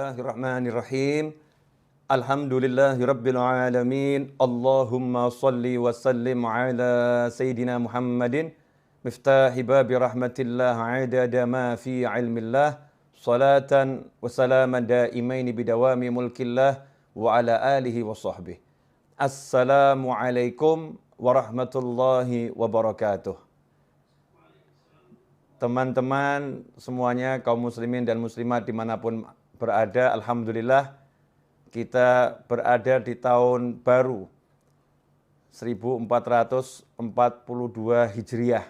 Bismillahirrahmanirrahim. Alhamdulillahirabbil alamin. Allahumma shalli wa sallim ala sayyidina Muhammadin miftahi babi rahmatillah adada ma fi ilmillah. Salatan wa salaman daimaini bidawami mulkillah wa ala alihi wa sahbihi. Assalamualaikum warahmatullahi wabarakatuh. Teman-teman semuanya, kaum muslimin dan muslimat dimanapun berada, alhamdulillah kita berada di tahun baru 1442 Hijriah.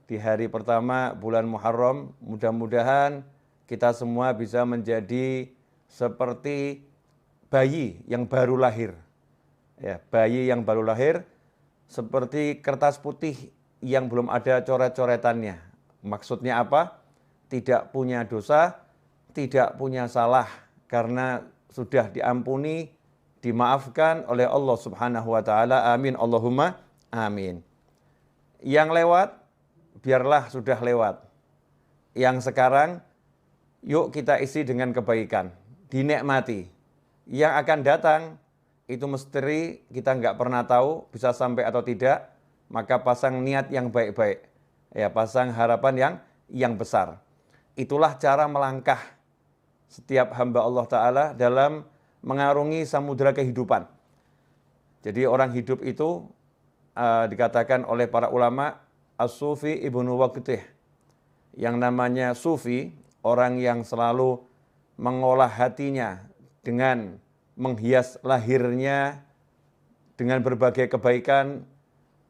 Di hari pertama bulan Muharram, mudah-mudahan kita semua bisa menjadi seperti bayi yang baru lahir. Ya, bayi yang baru lahir seperti kertas putih yang belum ada coret-coretannya. Maksudnya apa? Tidak punya dosa, tidak punya salah, karena sudah diampuni, dimaafkan oleh Allah Subhanahu wa taala. Amin Allahumma amin. Yang lewat biarlah sudah lewat. Yang sekarang yuk kita isi dengan kebaikan, dinikmati. Yang akan datang itu misteri, kita nggak pernah tahu bisa sampai atau tidak, maka pasang niat yang baik-baik. Ya, pasang harapan yang besar. Itulah cara melangkah setiap hamba Allah Ta'ala dalam mengarungi samudera kehidupan. Jadi orang hidup itu dikatakan oleh para ulama as-sufi ibnu waqtih. Yang namanya sufi, orang yang selalu mengolah hatinya dengan menghias lahirnya dengan berbagai kebaikan,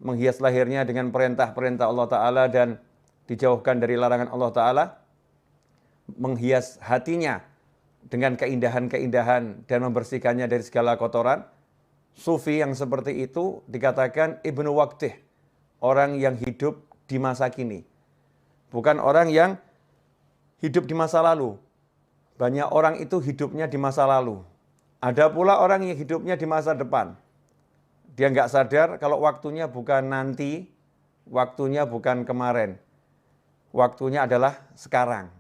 menghias lahirnya dengan perintah-perintah Allah Ta'ala dan dijauhkan dari larangan Allah Ta'ala, menghias hatinya dengan keindahan-keindahan dan membersihkannya dari segala kotoran. Sufi yang seperti itu dikatakan ibnu waqtih, orang yang hidup di masa kini, bukan orang yang hidup di masa lalu. Banyak orang itu hidupnya di masa lalu. Ada pula orang yang hidupnya di masa depan. Dia nggak sadar kalau waktunya bukan nanti, waktunya bukan kemarin. Waktunya adalah sekarang.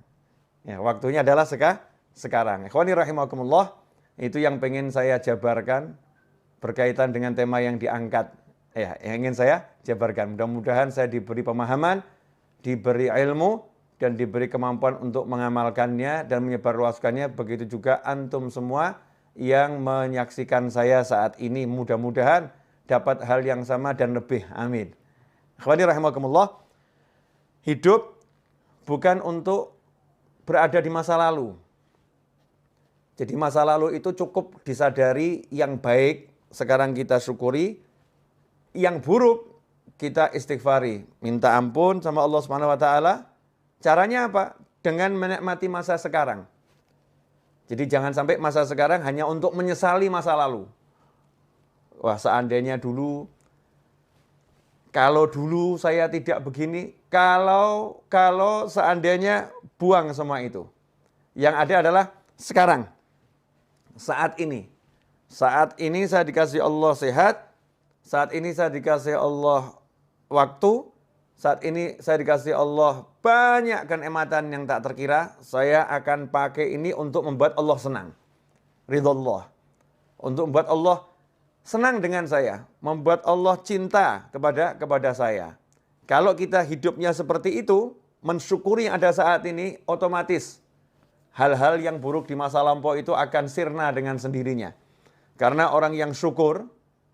Ya, waktunya adalah sekarang. Ikhwani rahimakumullah, itu yang pengen saya jabarkan berkaitan dengan tema yang diangkat. Ya, yang ingin saya jabarkan. Mudah-mudahan saya diberi pemahaman, diberi ilmu, dan diberi kemampuan untuk mengamalkannya dan menyebarluaskannya. Begitu juga antum semua yang menyaksikan saya saat ini, mudah-mudahan dapat hal yang sama dan lebih. Amin. Ikhwani rahimakumullah, hidup bukan untuk berada di masa lalu. Jadi masa lalu itu cukup disadari, yang baik sekarang kita syukuri, yang buruk kita istighfari, minta ampun sama Allah Subhanahu wa taala. Caranya apa? Dengan menikmati masa sekarang. Jadi jangan sampai masa sekarang hanya untuk menyesali masa lalu. Wah, seandainya dulu, kalau dulu saya tidak begini, kalau seandainya, buang semua itu. Yang ada adalah sekarang, saat ini. Saat ini saya dikasih Allah sehat, saat ini saya dikasih Allah waktu, saat ini saya dikasih Allah banyak kenikmatan yang tak terkira. Saya akan pakai ini untuk membuat Allah senang. Ridha, untuk membuat Allah senang dengan saya, membuat Allah cinta kepada saya. Kalau kita hidupnya seperti itu, mensyukuri yang ada saat ini, otomatis hal-hal yang buruk di masa lampau itu akan sirna dengan sendirinya. Karena orang yang syukur,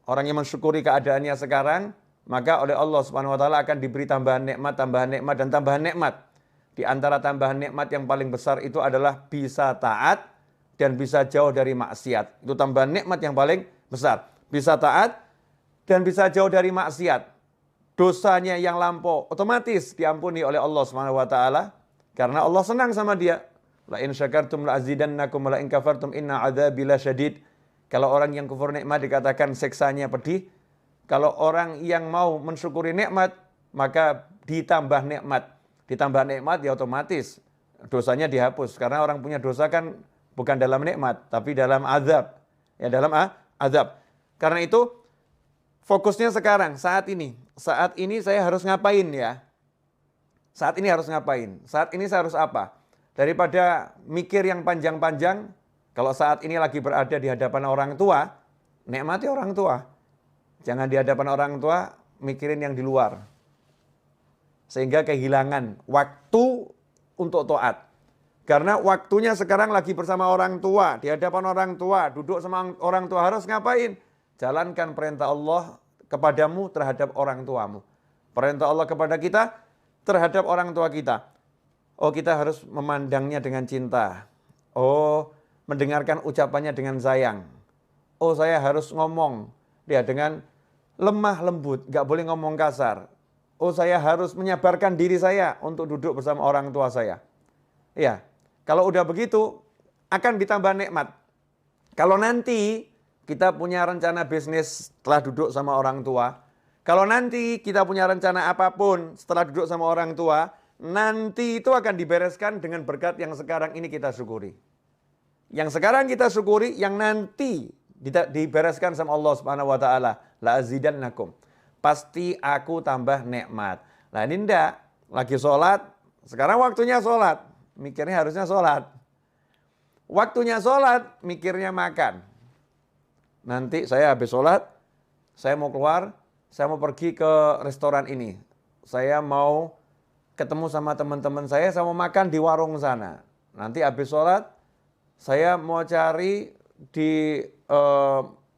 orang yang mensyukuri keadaannya sekarang, maka oleh Allah Subhanahu wa taala akan diberi tambahan nikmat, dan tambahan nikmat. Di antara tambahan nikmat yang paling besar itu adalah bisa taat dan bisa jauh dari maksiat. Itu tambahan nikmat yang paling besar. Bisa taat dan bisa jauh dari maksiat. Dosanya yang lampau otomatis diampuni oleh Allah Subhanahu wa taala karena Allah senang sama dia. La in syakartum la azidannakum wa la in kafartum inna adzabi lasyadid. Kalau orang yang kufur nikmat dikatakan siksanya pedih. Kalau orang yang mau mensyukuri nikmat, maka ditambah nikmat. Ditambah nikmat ya otomatis dosanya dihapus. Karena orang punya dosa kan bukan dalam nikmat, tapi dalam azab. Ya, dalam azab. Karena itu fokusnya sekarang, saat ini. Saat ini saya harus ngapain ya? Saat ini harus ngapain? Saat ini saya harus apa? Daripada mikir yang panjang-panjang, kalau saat ini lagi berada di hadapan orang tua, nikmati orang tua. Jangan di hadapan orang tua, mikirin yang di luar. Sehingga kehilangan waktu untuk taat. Karena waktunya sekarang lagi bersama orang tua, di hadapan orang tua, duduk sama orang tua, harus ngapain? Jalankan perintah Allah kepadamu terhadap orang tuamu. Perintah Allah kepada kita terhadap orang tua kita. Oh, kita harus memandangnya dengan cinta. Oh, mendengarkan ucapannya dengan sayang. Oh, saya harus ngomong ya dengan lemah lembut, gak boleh ngomong kasar. Oh, saya harus menyabarkan diri saya untuk duduk bersama orang tua saya. Ya, kalau udah begitu akan ditambah nikmat. Kalau nanti kita punya rencana bisnis setelah duduk sama orang tua, kalau nanti kita punya rencana apapun setelah duduk sama orang tua, nanti itu akan dibereskan dengan berkat yang sekarang ini kita syukuri. Yang sekarang kita syukuri, yang nanti dibereskan sama Allah Subhanahu wa taala, la azidannakum. Pasti aku tambah nikmat. Nah, ini ndak lagi sholat, sekarang waktunya sholat, mikirnya harusnya sholat. Waktunya sholat, mikirnya makan. Nanti saya habis sholat, saya mau keluar, saya mau pergi ke restoran ini. Saya mau ketemu sama teman-teman saya mau makan di warung sana. Nanti habis sholat, saya mau cari di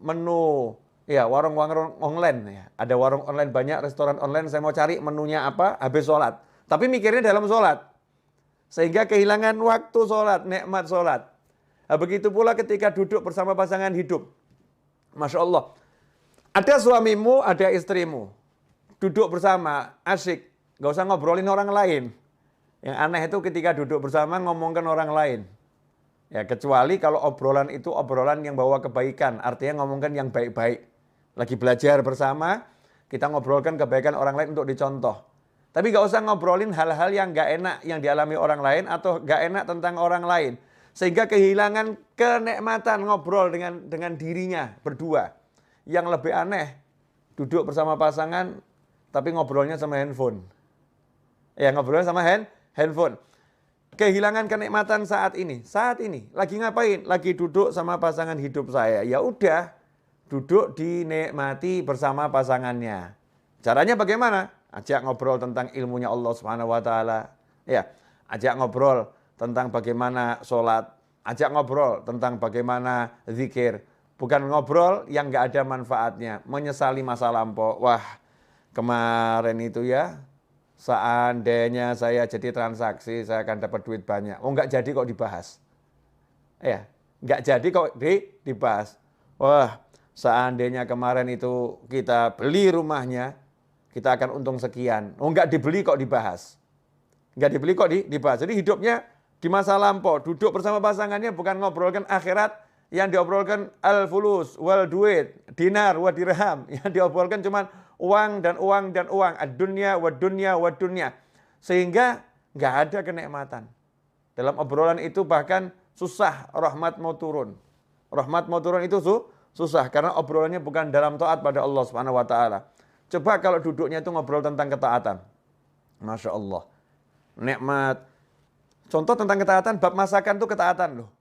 menu, ya warung-warung online. Ya. Ada warung online banyak, restoran online, saya mau cari menunya apa, habis sholat. Tapi mikirnya dalam sholat. Sehingga kehilangan waktu sholat, nikmat sholat. Nah, begitu pula ketika duduk bersama pasangan hidup. Masya Allah. Ada suamimu, ada istrimu. Duduk bersama, asyik. Gak usah ngobrolin orang lain. Yang aneh itu ketika duduk bersama ngomongkan orang lain. Ya, kecuali kalau obrolan itu obrolan yang bawa kebaikan. Artinya ngomongkan yang baik-baik. Lagi belajar bersama, kita ngobrolkan kebaikan orang lain untuk dicontoh. Tapi gak usah ngobrolin hal-hal yang gak enak yang dialami orang lain atau gak enak tentang orang lain. Sehingga kehilangan kenikmatan ngobrol dengan dirinya berdua. Yang lebih aneh, duduk bersama pasangan tapi ngobrolnya sama handphone. Ya, ngobrolnya sama handphone. Kehilangan kenikmatan saat ini. Saat ini lagi ngapain? Lagi duduk sama pasangan hidup saya. Ya udah, duduk dinikmati bersama pasangannya. Caranya bagaimana? Ajak ngobrol tentang ilmunya Allah Subhanahu wa taala. Ya, ajak ngobrol tentang bagaimana sholat. Ajak ngobrol tentang bagaimana zikir. Bukan ngobrol yang nggak ada manfaatnya. Menyesali masa lampau. Wah, kemarin itu ya, seandainya saya jadi transaksi, saya akan dapat duit banyak. Oh, nggak jadi kok dibahas. Ya, nggak jadi kok dibahas. Wah, seandainya kemarin itu kita beli rumahnya, kita akan untung sekian. Oh, nggak dibeli kok dibahas. Nggak dibeli kok dibahas. Jadi hidupnya di masa lampau, duduk bersama pasangannya bukan ngobrolkan akhirat, yang diobrolkan al-fulus, wal duit, dinar, wa dirham. Yang diobrolkan cuma uang dan uang dan uang. Ad-dunya, wa dunya, wa dunya. Sehingga nggak ada kenikmatan. Dalam obrolan itu bahkan susah rahmat mau turun. Rahmat mau turun itu susah karena obrolannya bukan dalam taat pada Allah Subhanahu wa taala. Coba kalau duduknya itu ngobrol tentang ketaatan. Masya Allah. Nikmat. Contoh tentang ketaatan, bab masakan itu ketaatan loh.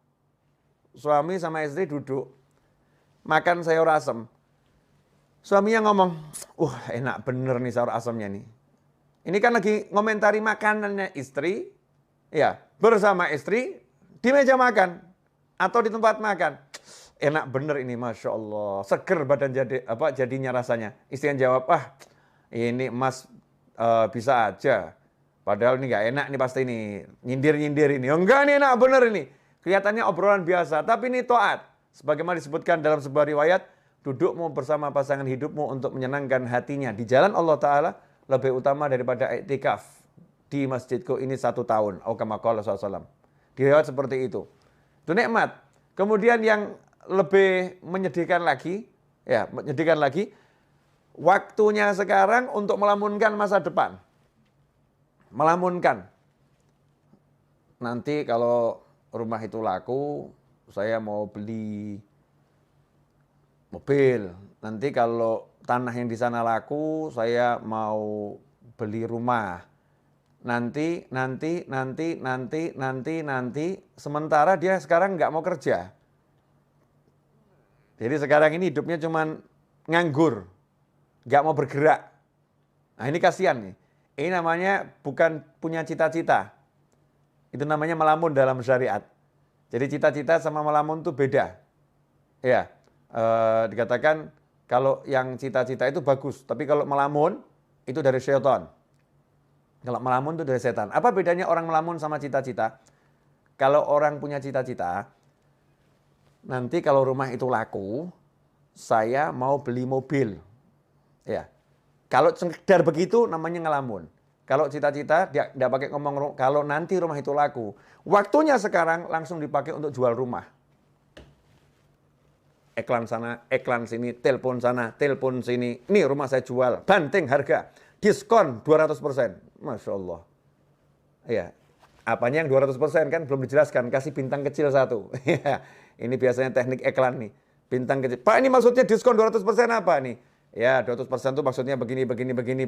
Suami sama istri duduk, makan sayur asem. Suaminya ngomong, enak bener nih sayur asemnya nih. Ini kan lagi ngomentari makanannya istri, ya bersama istri di meja makan atau di tempat makan. Enak bener ini, Masya Allah. Seger badan jadinya rasanya. Istri yang jawab, ini mas bisa aja. Padahal ini gak enak nih pasti ini. Nyindir-nyindir ini. Enggak nih enak bener ini. Kelihatannya obrolan biasa. Tapi ini taat. Sebagaimana disebutkan dalam sebuah riwayat. Dudukmu bersama pasangan hidupmu untuk menyenangkan hatinya. Di jalan Allah Ta'ala lebih utama daripada iktikaf. Di masjidku ini 1 tahun. Aukamaqala SAW. Di riwayat seperti itu. Itu nikmat. Kemudian yang lebih menyedihkan lagi. Ya, menyedihkan lagi. Waktunya sekarang untuk melamunkan masa depan. Melamunkan. Nanti kalau rumah itu laku, saya mau beli mobil. Nanti kalau tanah yang di sana laku, saya mau beli rumah. nanti. Sementara dia sekarang nggak mau kerja. Jadi sekarang ini hidupnya cuman nganggur, nggak mau bergerak. Nah ini kasihan nih. Ini namanya bukan punya cita-cita. Itu namanya melamun dalam syariat. Jadi cita-cita sama melamun itu beda. Ya, dikatakan kalau yang cita-cita itu bagus, tapi kalau melamun itu dari syaitan. Kalau melamun itu dari setan. Apa bedanya orang melamun sama cita-cita? Kalau orang punya cita-cita, nanti kalau rumah itu laku, saya mau beli mobil. Ya. Kalau sekedar begitu namanya ngelamun. Kalau cita-cita dia tidak pakai ngomong kalau nanti rumah itu laku. Waktunya sekarang langsung dipakai untuk jual rumah. Iklan sana, iklan sini, telepon sana, telepon sini. Nih rumah saya jual, banting harga, diskon 200%. Masya Allah. Ya, apanya yang 200% kan belum dijelaskan, kasih bintang kecil 1. Ini biasanya teknik iklan nih. Bintang kecil. Pak ini maksudnya diskon 200% apa nih? Ya 200% itu maksudnya begini,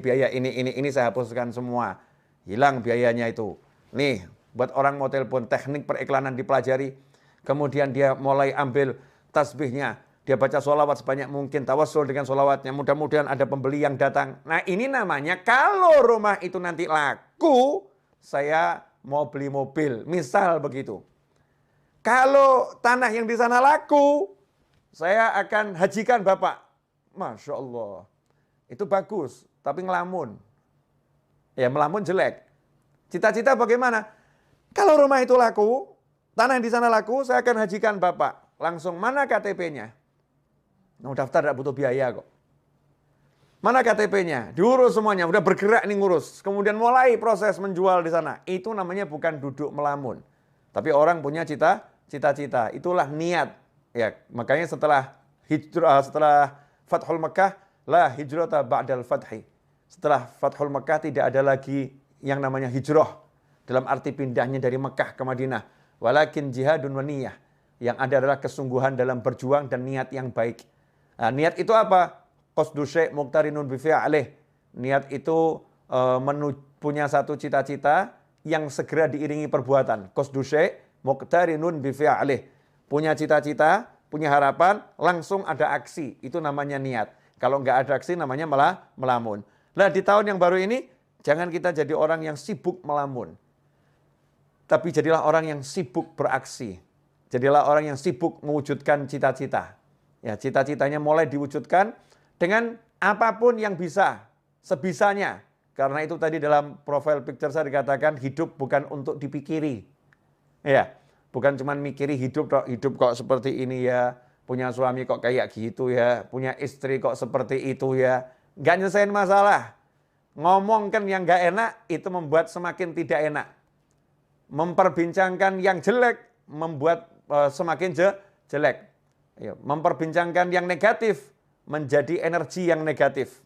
biaya ini saya hapuskan semua. Hilang biayanya itu. Nih, buat orang mau telepon, teknik periklanan dipelajari. Kemudian dia mulai ambil tasbihnya. Dia baca sholawat sebanyak mungkin, tawassul dengan sholawatnya. Mudah-mudahan ada pembeli yang datang. Nah ini namanya kalau rumah itu nanti laku, saya mau beli mobil. Misal begitu. Kalau tanah yang di sana laku, saya akan hajikan Bapak. Masya Allah. Itu bagus, tapi ngelamun. Ya melamun jelek. Cita-cita bagaimana? Kalau rumah itu laku, tanah yang di sana laku, saya akan hajikan Bapak. Langsung mana KTP-nya? Nah, daftar tidak butuh biaya kok. Mana KTP-nya? Diurus semuanya, udah bergerak nih ngurus. Kemudian mulai proses menjual di sana. Itu namanya bukan duduk melamun. Tapi orang punya cita-cita. Itulah niat. Ya, makanya setelah hijrah, setelah Fathul Makkah, la hijrata ba'dal fathi. Setelah Fathul Makkah tidak ada lagi yang namanya hijrah. Dalam arti pindahnya dari Makkah ke Madinah. Walakin jihadun wa niyah. Yang ada adalah kesungguhan dalam berjuang dan niat yang baik. Nah, niat itu apa? Qasdu syai' muqtarinun bi fi'lih. Niat itu punya satu cita-cita yang segera diiringi perbuatan. Qasdu syai' muqtarinun bi fi'lih. Punya cita-cita, punya harapan, langsung ada aksi. Itu namanya niat. Kalau nggak ada aksi namanya malah melamun. Nah, di tahun yang baru ini jangan kita jadi orang yang sibuk melamun. Tapi jadilah orang yang sibuk beraksi. Jadilah orang yang sibuk mewujudkan cita-cita. Ya, cita-citanya mulai diwujudkan dengan apapun yang bisa, sebisanya. Karena itu tadi dalam profile picture saya dikatakan hidup bukan untuk dipikiri. Ya, bukan cuma mikiri hidup kok seperti ini ya, punya suami kok kayak gitu ya, punya istri kok seperti itu ya. Nggak nyelesain masalah. Ngomongkan yang nggak enak itu membuat semakin tidak enak. Memperbincangkan yang jelek membuat semakin jelek. Ya, memperbincangkan yang negatif menjadi energi yang negatif.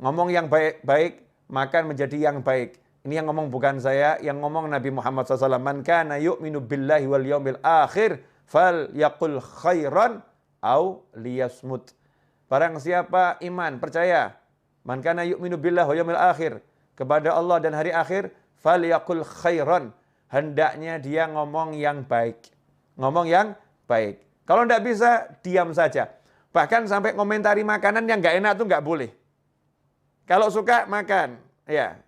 Ngomong yang baik-baik maka menjadi yang baik. Ini yang ngomong bukan saya, yang ngomong Nabi Muhammad SAW. Man kana yu'minu billahi wal yaumil akhir fal yaqul khairan au liyasmut. Barang siapa iman, percaya, man kana yu'minu billahi wal yaumil akhir, kepada Allah dan hari akhir, fal yaqul khairan. Hendaknya dia ngomong yang baik. Ngomong yang baik. Kalau tidak bisa, diam saja. Bahkan sampai komentari makanan yang nggak enak itu nggak boleh. Kalau suka, makan. Ya.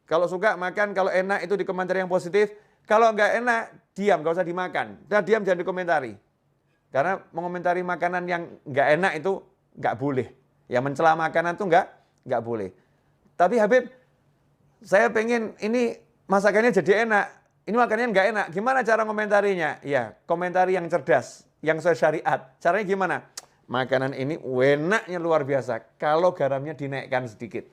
Kalau suka, makan. Kalau enak itu dikomentari yang positif. Kalau nggak enak, diam. Nggak usah dimakan. Udah diam, jangan dikomentari. Karena mengomentari makanan yang nggak enak itu nggak boleh. Ya mencela makanan itu nggak boleh. Tapi Habib, saya pengen ini masakannya jadi enak. Ini makanannya nggak enak. Gimana cara komentarinya? Ya, komentari yang cerdas. Yang saya syariat. Caranya gimana? Makanan ini enaknya luar biasa. Kalau garamnya dinaikkan sedikit.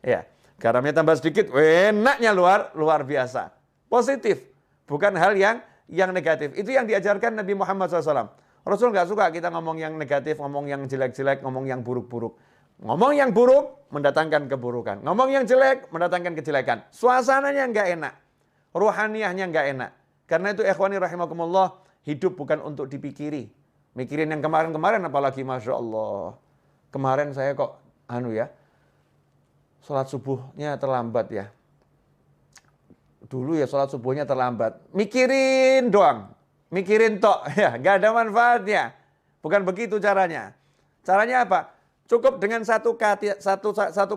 Ya, garamnya tambah sedikit, enaknya luar biasa. Positif. Bukan hal yang negatif. Itu yang diajarkan Nabi Muhammad SAW. Rasul nggak suka kita ngomong yang negatif, ngomong yang jelek-jelek, ngomong yang buruk-buruk. Ngomong yang buruk mendatangkan keburukan. Ngomong yang jelek mendatangkan kejelekan. Suasananya nggak enak. Ruhaniyahnya nggak enak. Karena itu ikhwani rahimakumullah, hidup bukan untuk dipikiri. Mikirin yang kemarin-kemarin apalagi Masya Allah. Kemarin saya kok sholat subuhnya terlambat ya. dulu ya sholat subuhnya terlambat. Mikirin doang. Mikirin tok. Ya, nggak ada manfaatnya. Bukan begitu caranya. Caranya apa? Cukup dengan satu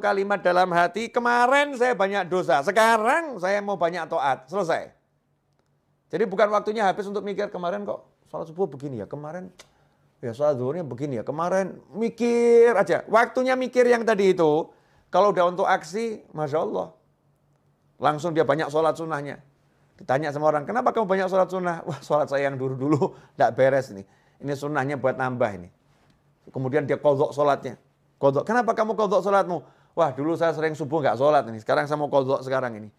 kalimat dalam hati, kemarin saya banyak dosa, sekarang saya mau banyak taat. Selesai. Jadi bukan waktunya habis untuk mikir, kemarin kok sholat subuh begini ya, kemarin ya sholat zuhurnya begini ya, kemarin mikir aja. Waktunya mikir yang tadi itu, kalau udah untuk aksi, Masya Allah. Langsung dia banyak sholat sunnahnya. Ditanya sama orang, kenapa kamu banyak sholat sunnah? Wah, sholat saya yang dulu-dulu tidak beres nih. Ini sunnahnya buat nambah ini. Kemudian dia qadha sholatnya. Qadha, kenapa kamu qadha sholatmu? Wah, dulu saya sering subuh nggak sholat ini. Sekarang saya mau qadha sekarang ini.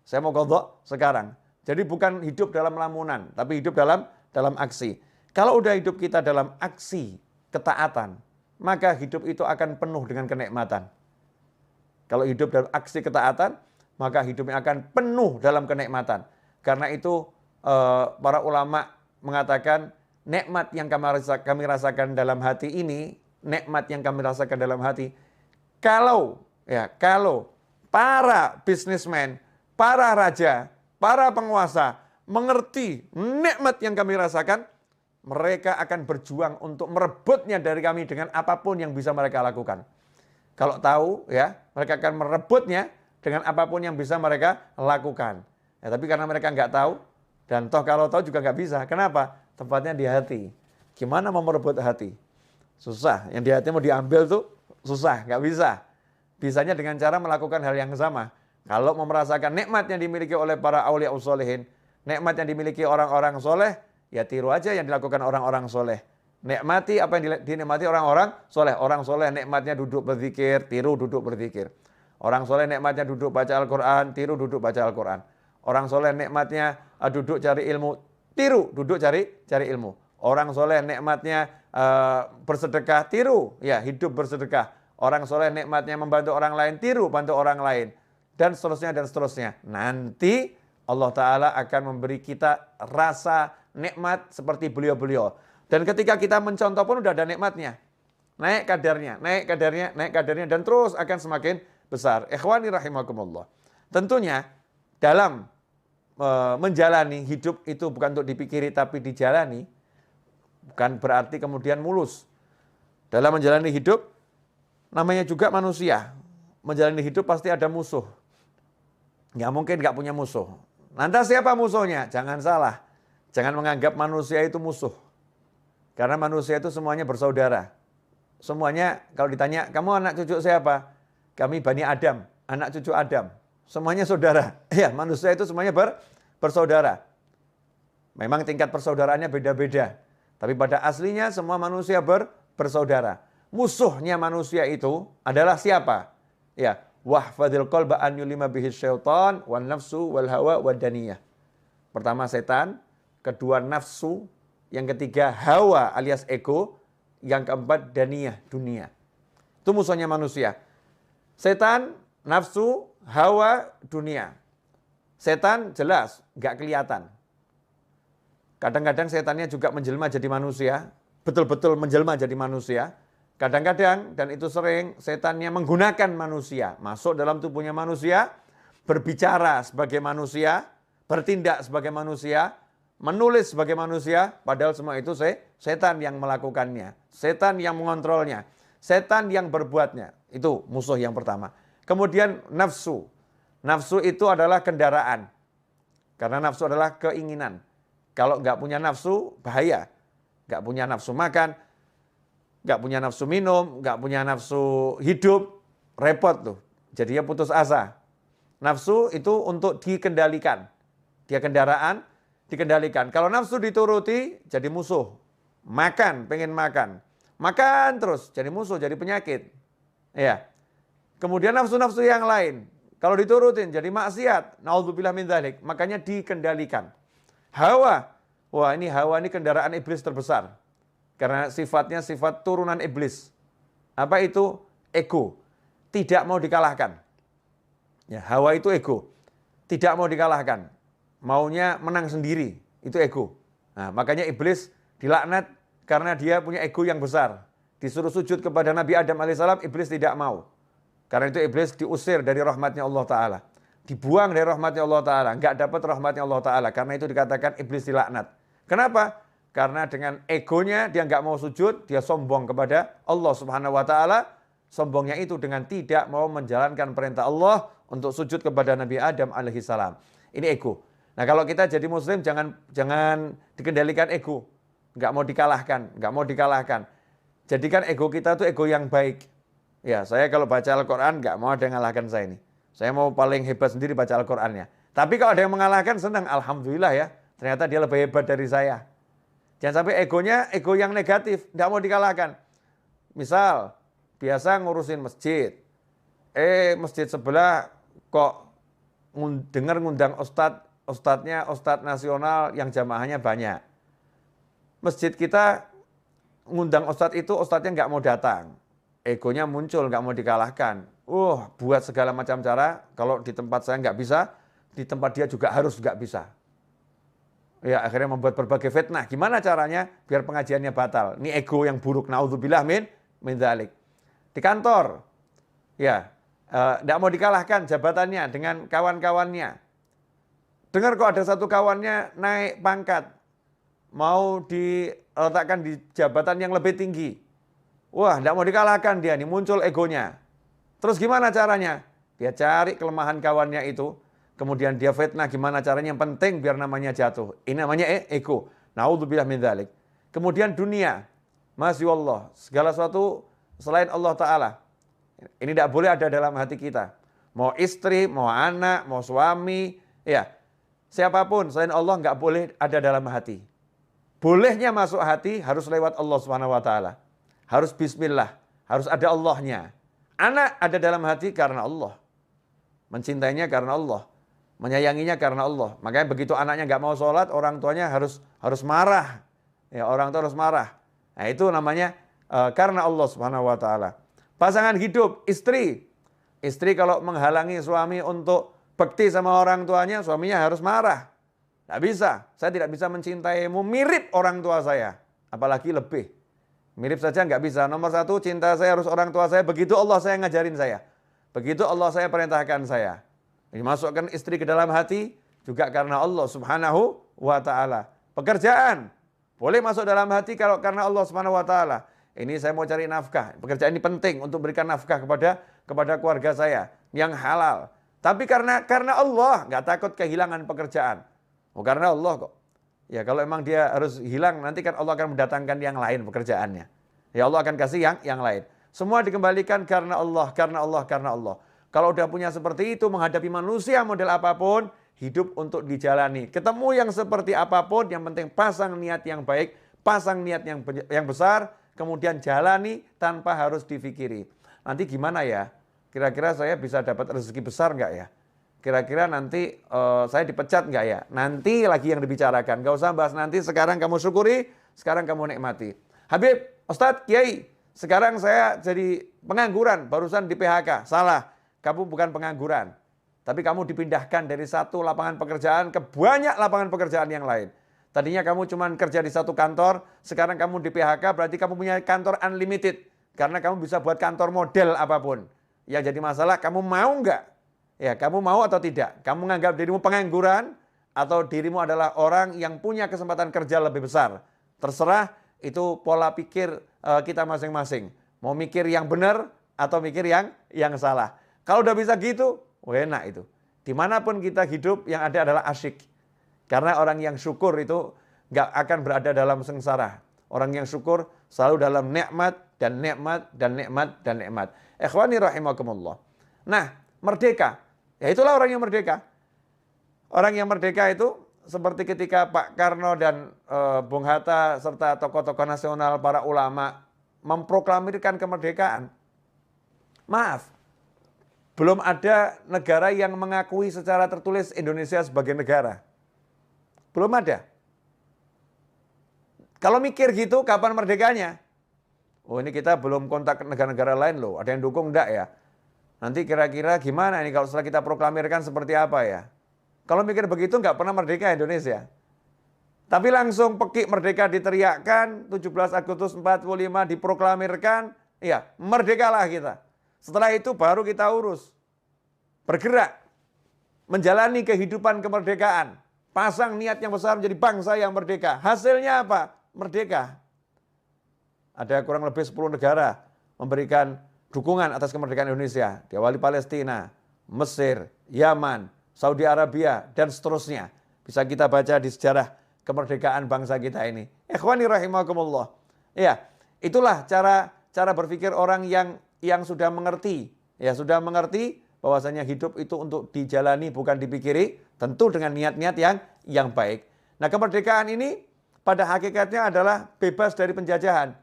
Saya mau qadha sekarang. Jadi bukan hidup dalam lamunan, tapi hidup dalam aksi. Kalau udah hidup kita dalam aksi ketaatan, maka hidup itu akan penuh dengan kenikmatan. Kalau hidup dalam aksi ketaatan, maka hidupnya akan penuh dalam kenikmatan. Karena itu para ulama mengatakan nikmat yang kami rasakan dalam hati ini, nikmat yang kami rasakan dalam hati, kalau para bisnismen, para raja, para penguasa mengerti nikmat yang kami rasakan, mereka akan berjuang untuk merebutnya dari kami dengan apapun yang bisa mereka lakukan. Kalau tahu ya, mereka akan merebutnya dengan apapun yang bisa mereka lakukan. Ya, tapi karena mereka nggak tahu, dan toh kalau tahu juga nggak bisa. Kenapa? Tempatnya di hati. Gimana mau merebut hati? Susah. Yang di hati mau diambil tuh susah, nggak bisa. Bisanya dengan cara melakukan hal yang sama. Kalau mau merasakan nikmat yang dimiliki oleh para aulia usholihin, nikmat yang dimiliki orang-orang soleh, ya tiru aja yang dilakukan orang-orang soleh. Nikmati apa yang dinikmati orang-orang soleh. Orang soleh nikmatnya duduk berzikir, tiru duduk berzikir. Orang soleh nikmatnya duduk baca Al-Quran, tiru duduk baca Al-Quran. Orang soleh nikmatnya duduk cari ilmu, tiru duduk cari ilmu. Orang soleh nikmatnya bersedekah, tiru ya hidup bersedekah. Orang soleh nikmatnya membantu orang lain, tiru bantu orang lain. Dan seterusnya dan seterusnya. Nanti Allah Ta'ala akan memberi kita rasa nikmat seperti beliau-beliau. Dan ketika kita mencontoh pun udah ada nikmatnya. Naik kadarnya, dan terus akan semakin besar. Ikhwani rahimakumullah. Tentunya dalam menjalani hidup itu bukan untuk dipikiri tapi dijalani. Bukan berarti kemudian mulus. Dalam menjalani hidup, namanya juga manusia. Menjalani hidup pasti ada musuh. Nggak mungkin nggak punya musuh. Lantas siapa musuhnya? Jangan salah. Jangan menganggap manusia itu musuh. Karena manusia itu semuanya bersaudara. Semuanya kalau ditanya, kamu anak cucu siapa? Kami Bani Adam, anak cucu Adam. Semuanya saudara. Ya, manusia itu semuanya bersaudara. Memang tingkat persaudaraannya beda-beda. Tapi pada aslinya semua manusia bersaudara. Musuhnya manusia itu adalah siapa? Ya, wahfadil qalba an yulima bihi syaitan wan nafsu wal hawa wad daniyah. Pertama setan, kedua nafsu, yang ketiga hawa alias ego, yang keempat daniyah, dunia. Itu musuhnya manusia. Setan, nafsu, hawa, dunia. Setan jelas nggak kelihatan. Kadang-kadang setannya juga menjelma jadi manusia, betul-betul menjelma jadi manusia. Kadang-kadang, dan itu sering, setannya menggunakan manusia, masuk dalam tubuhnya manusia, berbicara sebagai manusia, bertindak sebagai manusia, menulis sebagai manusia, padahal semua itu setan yang melakukannya, setan yang mengontrolnya, setan yang berbuatnya. Itu musuh yang pertama. Kemudian nafsu. Nafsu itu adalah kendaraan. Karena nafsu adalah keinginan. Kalau nggak punya nafsu, bahaya. Nggak punya nafsu makan, nggak punya nafsu minum, nggak punya nafsu hidup, repot tuh. Jadinya putus asa. Nafsu itu untuk dikendalikan. Dia kendaraan, dikendalikan. Kalau nafsu dituruti, jadi musuh. Makan, pengen makan. Makan terus, jadi musuh, jadi penyakit. Ya. Kemudian nafsu-nafsu yang lain. Kalau diturutin, jadi maksiat. Na'udzubillah min dzalik. Makanya dikendalikan. Hawa. Wah, ini hawa ini kendaraan iblis terbesar. Karena sifatnya sifat turunan iblis. Apa itu? Ego. Tidak mau dikalahkan. Ya, hawa itu ego. Tidak mau dikalahkan. Maunya menang sendiri. Itu ego. Nah, makanya iblis dilaknat karena dia punya ego yang besar. Disuruh sujud kepada Nabi Adam alaihissalam, iblis tidak mau. Karena itu iblis diusir dari rahmatnya Allah Ta'ala. dibuang dari rahmatnya Allah Ta'ala, nggak dapat rahmatnya Allah Ta'ala. Karena itu dikatakan iblis dilaknat. Kenapa? Karena dengan egonya dia nggak mau sujud, dia sombong kepada Allah Subhanahu Wa Ta'ala. Sombongnya itu dengan tidak mau menjalankan perintah Allah untuk sujud kepada Nabi Adam alaihissalam. Ini ego. Nah kalau kita jadi muslim jangan dikendalikan ego. Nggak mau dikalahkan. Jadikan ego kita itu ego yang baik. Ya, saya kalau baca Al-Quran nggak mau ada yang mengalahkan saya ini. Saya mau paling hebat sendiri baca Al-Qurannya. Tapi kalau ada yang mengalahkan senang, alhamdulillah ya. Ternyata dia lebih hebat dari saya. Jangan sampai egonya ego yang negatif, nggak mau dikalahkan. Misal, biasa ngurusin masjid. Masjid sebelah kok ngundang ustadznya ustadz nasional yang jamaahnya banyak. Masjid kita ngundang ustadz itu, ustadznya nggak mau datang. Egonya muncul, nggak mau dikalahkan. Buat segala macam cara, kalau di tempat saya nggak bisa, di tempat dia juga harus nggak bisa. Ya, akhirnya membuat berbagai fitnah. Gimana caranya biar pengajiannya batal? Ini ego yang buruk. Naudzubillah min dzalik. Di kantor, ya, nggak mau dikalahkan jabatannya dengan kawan-kawannya. Dengar kok ada satu kawannya naik pangkat, mau diletakkan di jabatan yang lebih tinggi. Wah, nggak mau dikalahkan dia, nih muncul egonya. Terus gimana caranya? Dia cari kelemahan kawannya itu, kemudian dia fitnah gimana caranya, yang penting biar namanya jatuh. Ini namanya ego. Naudzubillah min dzalik. Kemudian dunia, Masya Allah, segala sesuatu selain Allah Ta'ala. Ini tidak boleh ada dalam hati kita. Mau istri, mau anak, mau suami, ya siapapun selain Allah nggak boleh ada dalam hati. Bolehnya masuk hati harus lewat Allah Subhanahu Wa Ta'ala. Harus bismillah, harus ada Allahnya. Anak ada dalam hati karena Allah. Mencintainya karena Allah. Menyayanginya karena Allah. Makanya begitu anaknya nggak mau sholat, orang tuanya harus marah. Ya, orang tua harus marah. Nah, itu namanya karena Allah Subhanahu Wa Ta'ala. Pasangan hidup, istri. Istri kalau menghalangi suami untuk bakti sama orang tuanya, suaminya harus marah. Nggak bisa, saya tidak bisa mencintaimu mirip orang tua saya. Apalagi lebih. Mirip saja nggak bisa. Nomor satu, cinta saya harus orang tua saya. Begitu Allah saya ngajarin saya. Begitu Allah saya perintahkan saya. Dimasukkan istri ke dalam hati juga karena Allah Subhanahu Wa Ta'ala. Pekerjaan boleh masuk dalam hati kalau karena Allah Subhanahu Wa Ta'ala. Ini saya mau cari nafkah. Pekerjaan ini penting untuk berikan nafkah kepada keluarga saya yang halal. Tapi karena Allah nggak takut kehilangan pekerjaan. Karena Allah kok. Ya kalau emang dia harus hilang, nanti kan Allah akan mendatangkan yang lain pekerjaannya. Ya Allah akan kasih yang lain. Semua dikembalikan karena Allah. Kalau udah punya seperti itu, menghadapi manusia model apapun, hidup untuk dijalani. Ketemu yang seperti apapun, yang penting pasang niat yang baik, pasang niat yang besar, kemudian jalani tanpa harus difikiri. Nanti gimana ya? Kira-kira saya bisa dapat rezeki besar nggak ya? Kira-kira nanti saya dipecat nggak ya? Nanti lagi yang dibicarakan. Nggak usah bahas nanti, sekarang kamu syukuri, sekarang kamu nikmati. Habib, Ustadz, Kiai, sekarang saya jadi pengangguran, barusan di PHK. Salah, kamu bukan pengangguran. Tapi kamu dipindahkan dari satu lapangan pekerjaan ke banyak lapangan pekerjaan yang lain. Tadinya kamu cuma kerja di satu kantor, sekarang kamu di PHK, berarti kamu punya kantor unlimited. Karena kamu bisa buat kantor model apapun. Yang jadi masalah, kamu mau nggak? Ya, kamu mau atau tidak? Kamu menganggap dirimu pengangguran atau dirimu adalah orang yang punya kesempatan kerja lebih besar? Terserah, itu pola pikir kita masing-masing. Mau mikir yang benar atau mikir yang salah. Kalau udah bisa gitu, enak itu. Dimanapun kita hidup, yang ada adalah asyik. Karena orang yang syukur itu nggak akan berada dalam sengsara. Orang yang syukur selalu dalam nikmat dan nikmat dan nikmat dan nikmat. Ikhwani rahimakumullah. Nah, merdeka. Ya itulah orang yang merdeka. Orang yang merdeka itu seperti ketika Pak Karno dan Bung Hatta serta tokoh-tokoh nasional, para ulama memproklamirkan kemerdekaan. Maaf, belum ada negara yang mengakui secara tertulis Indonesia sebagai negara. Belum ada. Kalau mikir gitu, kapan merdekanya? Ini kita belum kontak negara-negara lain loh. Ada yang dukung enggak ya? Nanti kira-kira gimana ini kalau setelah kita proklamirkan seperti apa ya? Kalau mikir begitu nggak pernah merdeka Indonesia. Tapi langsung pekik merdeka diteriakkan, 17 Agustus 45 diproklamirkan, ya merdekalah kita. Setelah itu baru kita urus. Bergerak. menjalani kehidupan kemerdekaan. Pasang niat yang besar menjadi bangsa yang merdeka. Hasilnya apa? Merdeka. Ada kurang lebih 10 negara memberikan dukungan atas kemerdekaan Indonesia. Diawali Palestina, Mesir, Yaman, Saudi Arabia, dan seterusnya. Bisa kita baca di sejarah kemerdekaan bangsa kita ini. Ikhwani rahimakumullah. Ya, itulah cara berpikir orang yang sudah mengerti. Ya, sudah mengerti bahwasanya hidup itu untuk dijalani bukan dipikiri, tentu dengan niat-niat yang baik. Nah, kemerdekaan ini pada hakikatnya adalah bebas dari penjajahan.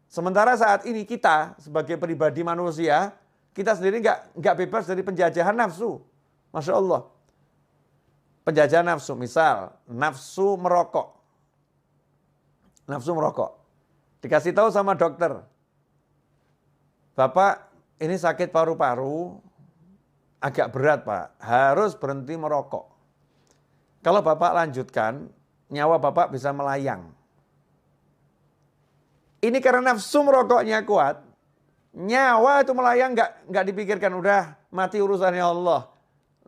Sementara saat ini kita sebagai pribadi manusia, kita sendiri nggak bebas dari penjajahan nafsu. Masya Allah. Penjajahan nafsu, misal nafsu merokok. Nafsu merokok. Dikasih tahu sama dokter, Bapak ini sakit paru-paru, agak berat Pak, harus berhenti merokok. Kalau Bapak lanjutkan, nyawa Bapak bisa melayang. Ini karena nafsu merokoknya kuat, nyawa itu melayang nggak dipikirkan, udah mati urusannya Allah.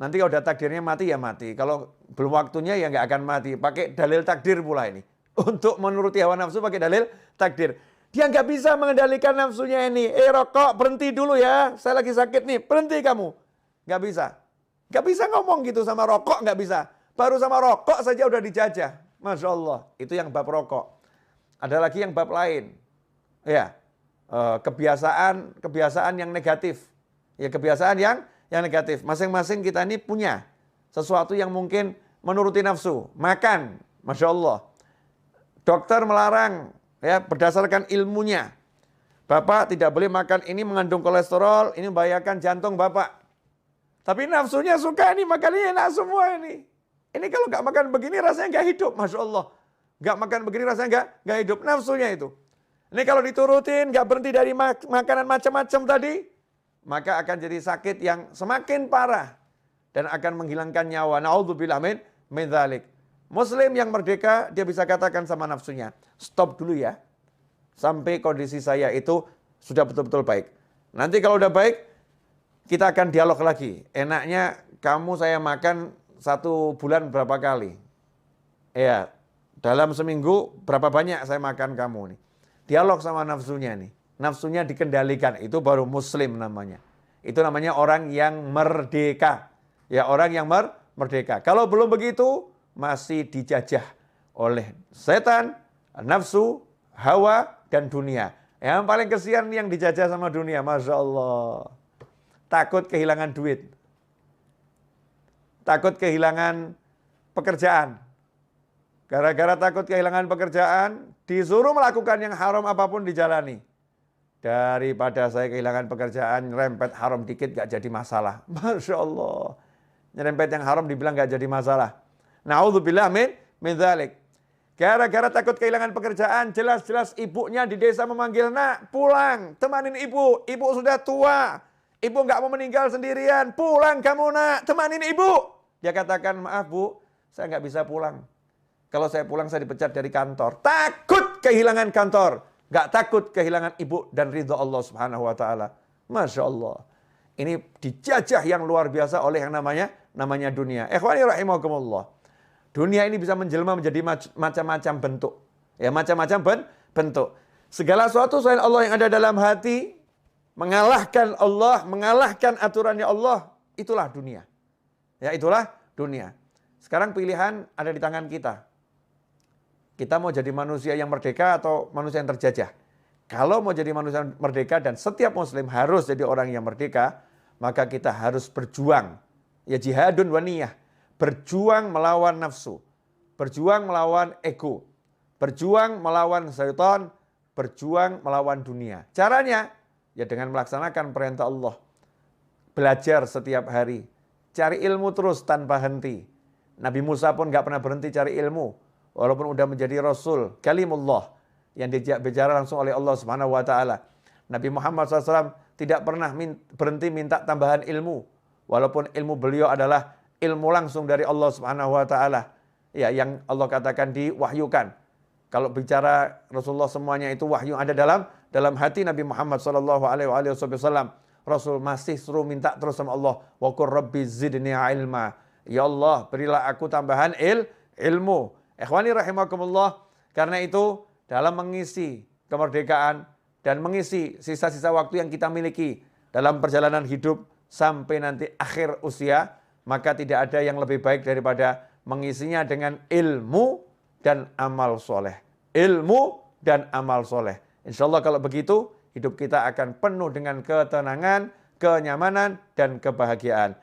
Nanti kalau udah takdirnya mati ya mati, kalau belum waktunya ya nggak akan mati. Pakai dalil takdir pula ini. Untuk menuruti hawa nafsu pakai dalil takdir. Dia nggak bisa mengendalikan nafsunya ini. Rokok berhenti dulu ya, saya lagi sakit nih, berhenti kamu. Nggak bisa. Nggak bisa ngomong gitu sama rokok, nggak bisa. Baru sama rokok saja udah dijajah. Masya Allah, itu yang bab rokok. Ada lagi yang bab lain. Ya, kebiasaan yang negatif. Ya, kebiasaan yang negatif. Masing-masing kita ini punya sesuatu yang mungkin menuruti nafsu. Makan, Masya Allah. Dokter melarang ya berdasarkan ilmunya. Bapak tidak boleh makan ini mengandung kolesterol, ini membahayakan jantung Bapak. Tapi nafsunya suka ini, makannya enak semua ini. Ini kalau nggak makan begini rasanya nggak hidup, Masya Allah. Nggak makan begini rasanya nggak hidup, nafsunya itu. Ini kalau diturutin, nggak berhenti dari makanan macam-macam tadi, maka akan jadi sakit yang semakin parah dan akan menghilangkan nyawa. Na'udzubillah min dzalik. Muslim yang merdeka, dia bisa katakan sama nafsunya, stop dulu ya, sampai kondisi saya itu sudah betul-betul baik. Nanti kalau udah baik, kita akan dialog lagi. Enaknya kamu saya makan 1 bulan berapa kali? Ya, dalam seminggu berapa banyak saya makan kamu nih. Dialog sama nafsunya nih. Nafsunya dikendalikan, itu baru muslim namanya. Itu namanya orang yang merdeka. Ya, orang yang merdeka. Kalau belum begitu, masih dijajah oleh setan, nafsu, hawa, dan dunia. Yang paling kesian yang dijajah sama dunia, Masya Allah. Takut kehilangan duit. Takut kehilangan pekerjaan. Gara-gara takut kehilangan pekerjaan, disuruh melakukan yang haram apapun dijalani. Daripada saya kehilangan pekerjaan, nyerempet haram dikit gak jadi masalah. Masya Allah. Nyerempet yang haram dibilang gak jadi masalah. Na'udzubillah min dzalik. Gara-gara takut kehilangan pekerjaan, jelas-jelas ibunya di desa memanggil, nak pulang, temanin ibu. Ibu sudah tua, ibu gak mau meninggal sendirian. Pulang kamu nak, temanin ibu. Dia katakan, maaf bu, saya gak bisa pulang. Kalau saya pulang saya dipecat dari kantor. Takut kehilangan kantor. Gak takut kehilangan ibu dan ridho Allah subhanahu wa ta'ala. Masya Allah. Ini dijajah yang luar biasa oleh yang namanya dunia. Ikhwani rahimakumullah. Dunia ini bisa menjelma menjadi macam-macam bentuk. Ya, macam-macam bentuk. Segala sesuatu selain Allah yang ada dalam hati, mengalahkan Allah, mengalahkan aturannya Allah, itulah dunia. Ya, itulah dunia. Sekarang pilihan ada di tangan kita. Kita mau jadi manusia yang merdeka atau manusia yang terjajah. Kalau mau jadi manusia yang merdeka dan setiap muslim harus jadi orang yang merdeka, maka kita harus berjuang. Ya, jihadun wa niyah. Berjuang melawan nafsu, berjuang melawan ego, berjuang melawan syaitan, berjuang melawan dunia. Caranya ya dengan melaksanakan perintah Allah. Belajar setiap hari, cari ilmu terus tanpa henti. Nabi Musa pun gak pernah berhenti cari ilmu, walaupun udah menjadi Rasul, kalimullah, yang diajak bicara langsung oleh Allah Subhanahu wa Ta'ala. Nabi Muhammad SAW tidak pernah berhenti minta tambahan ilmu, walaupun ilmu beliau adalah ilmu langsung dari Allah Subhanahu wa Ta'ala. Ya, yang Allah katakan diwahyukan. Kalau bicara Rasulullah semuanya itu wahyu ada dalam hati Nabi Muhammad sallallahu alaihi wasallam. Rasul masih suruh minta terus sama Allah. Wa qur rabbi zidni ilma. Ya Allah, berilah aku tambahan ilmu. Ikhwani rahimakumullah. Karena itu dalam mengisi kemerdekaan dan mengisi sisa-sisa waktu yang kita miliki dalam perjalanan hidup sampai nanti akhir usia, maka tidak ada yang lebih baik daripada mengisinya dengan ilmu dan amal soleh. Ilmu dan amal soleh. Insya Allah kalau begitu, hidup kita akan penuh dengan ketenangan, kenyamanan, dan kebahagiaan.